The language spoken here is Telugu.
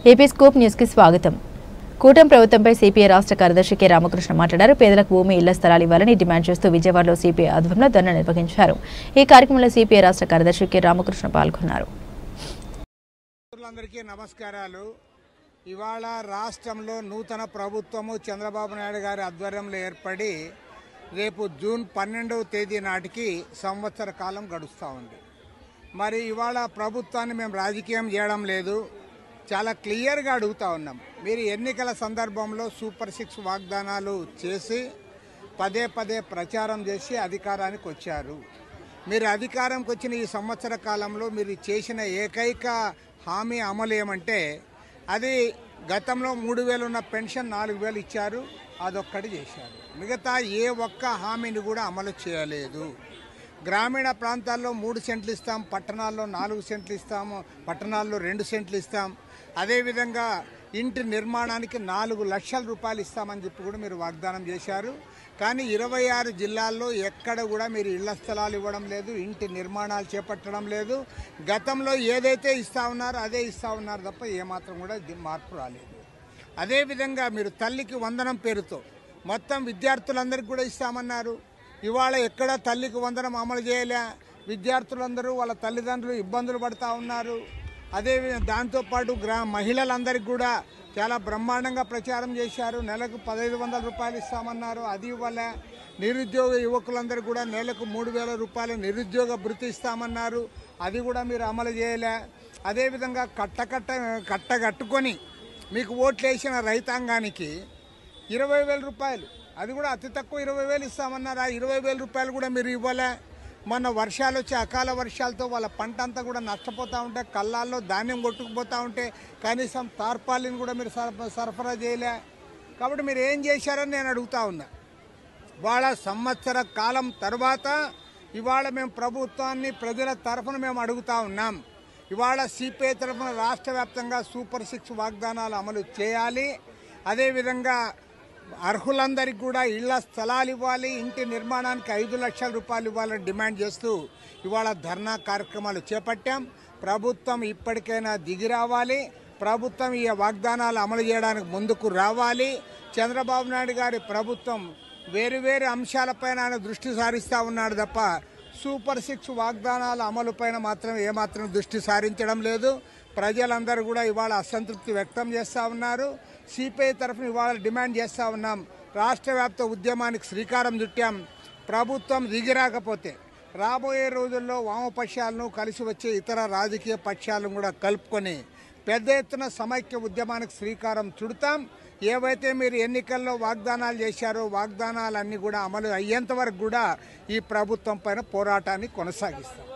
ఏపీ స్కూప్ న్యూస్ కి స్వాగతం. కూటమి ప్రభుత్వంపై సిపిఐ రాష్ట్ర కార్యదర్శి కె రామకృష్ణ మాట్లాడారు. పేదలకు భూమి, ఇళ్ల స్థలాలు ఇవ్వాలని డిమాండ్ చేస్తూ విజయవాడలో సిపిఐ ఆధ్వర్యంలో ధర్నా నిర్వహించారు. ఈ కార్యక్రమంలో సిపిఐ రాష్ట్ర కార్యదర్శి కె రామకృష్ణ పాల్గొన్నారు. అందరికీ నమస్కారాలు. ఇవాళ రాష్ట్రంలో నూతన ప్రభుత్వము చంద్రబాబు నాయుడు గారి ఆధ్వర్యంలో ఏర్పడి రేపు జూన్ 12వ తేదీ నాటికి సంవత్సర కాలం గడుస్తూ ఉంది. మరి ఇవాళ ప్రభుత్వాన్ని మేము రాజకీయం చేయడం లేదు, చాలా క్లియర్గా అడుగుతూ ఉన్నాం. మీరు ఎన్నికల సందర్భంలో సూపర్ 6 వాగ్దానాలు చేసి పదే పదే ప్రచారం చేసి అధికారానికి వచ్చారు. మీరు అధికారంకి వచ్చిన ఈ సంవత్సర కాలంలో మీరు చేసిన ఏకైక హామీ అమలు ఏమంటే అది గతంలో 3,000 ఉన్న పెన్షన్ 4,000 ఇచ్చారు, అదొక్కటి చేశారు. మిగతా ఏ ఒక్క హామీని కూడా అమలు చేయలేదు. గ్రామీణ ప్రాంతాల్లో 3 సెంట్లు ఇస్తాం, పట్టణాల్లో 4 సెంట్లు ఇస్తాము, పట్టణాల్లో 2 సెంట్లు ఇస్తాం. అదేవిధంగా ఇంటి నిర్మాణానికి 4 లక్షల రూపాయలు ఇస్తామని చెప్పి కూడా మీరు వాగ్దానం చేశారు. కానీ 26 జిల్లాల్లో ఎక్కడ కూడా మీరు ఇళ్ల స్థలాలు ఇవ్వడం లేదు, ఇంటి నిర్మాణాలు చేపట్టడం లేదు. గతంలో ఏదైతే ఇస్తా ఉన్నారో అదే ఇస్తా ఉన్నారు తప్ప ఏమాత్రం కూడా మార్పు రాలేదు. అదేవిధంగా మీరు తల్లికి వందనం పేరుతో మొత్తం విద్యార్థులందరికీ కూడా ఇస్తామన్నారు. ఇవాళ ఎక్కడ తల్లికి వందనం అమలు చేయలే. విద్యార్థులందరూ వాళ్ళ తల్లిదండ్రులు ఇబ్బందులు పడుతూ ఉన్నారు. అదేవిధంగా దాంతోపాటు మహిళలందరికీ కూడా చాలా బ్రహ్మాండంగా ప్రచారం చేశారు. నెలకు 1,500 రూపాయలు ఇస్తామన్నారు, అది ఇవ్వలే. నిరుద్యోగ యువకులందరూ కూడా నెలకు 3,000 రూపాయలు నిరుద్యోగ భృతి ఇస్తామన్నారు, అది కూడా మీరు అమలు చేయలే. అదేవిధంగా కట్టగట్టుకొని మీకు ఓట్లు వేసిన రైతాంగానికి 20,000 రూపాయలు, అది కూడా అతి తక్కువ 20,000 ఇస్తామన్నారు. ఆ 20,000 రూపాయలు కూడా మీరు ఇవ్వలే. మొన్న వర్షాలు వచ్చి అకాల వర్షాలతో వాళ్ళ పంట అంతా కూడా నష్టపోతూ ఉంటే, కళ్ళాల్లో ధాన్యం కొట్టుకుపోతూ ఉంటే కనీసం తార్పాలిని కూడా మీరు సరఫరా చేయలే. కాబట్టి మీరు ఏం చేశారని నేను అడుగుతా ఉన్నా. వాళ్ళ సంవత్సర కాలం తర్వాత ఇవాళ మేము ప్రభుత్వాన్ని ప్రజల తరఫున మేము అడుగుతూ ఉన్నాం. ఇవాళ సిపిఐ తరఫున రాష్ట్ర వ్యాప్తంగా సూపర్ 6 వాగ్దానాలు అమలు చేయాలి. అదేవిధంగా అర్హులందరికీ కూడా ఇళ్ల స్థలాలు ఇవ్వాలి, ఇంటి నిర్మాణానికి 5 లక్షల రూపాయలు ఇవ్వాలని డిమాండ్ చేస్తూ ఇవాళ ధర్నా కార్యక్రమాలు చేపట్టాం. ప్రభుత్వం ఇప్పటికైనా దిగి రావాలి. ప్రభుత్వం ఈ వాగ్దానాలు అమలు చేయడానికి ముందుకు రావాలి. చంద్రబాబు నాయుడు గారి ప్రభుత్వం వేరు అంశాలపైన ఆయన దృష్టి సారిస్తూ ఉన్నాడు తప్ప సూపర్ 6 వాగ్దానాల అమలుపైన మాత్రం ఏమాత్రం దృష్టి సారించడం లేదు. ప్రజలందరూ కూడా ఇవాళ అసంతృప్తి వ్యక్తం చేస్తూ ఉన్నారు. సిపిఐ తరఫున ఇవాళ డిమాండ్ చేస్తూ ఉన్నాం. రాష్ట్ర వ్యాప్త ఉద్యమానికి శ్రీకారం చుట్టాం. ప్రభుత్వం దిగిరాకపోతే రాబోయే రోజుల్లో వామపక్షాలను కలిసి వచ్చే ఇతర రాజకీయ పక్షాలను కూడా కలుపుకొని పెద్ద ఎత్తున సమైక్య ఉద్యమానికి శ్రీకారం చుడతాం. ఏవైతే మీరు ఎన్నికల్లో వాగ్దానాలు చేశారో వాగ్దానాలన్నీ కూడా అమలు అయ్యేంత వరకు కూడా ఈ ప్రభుత్వం పైన పోరాటాన్ని కొనసాగిస్తాం.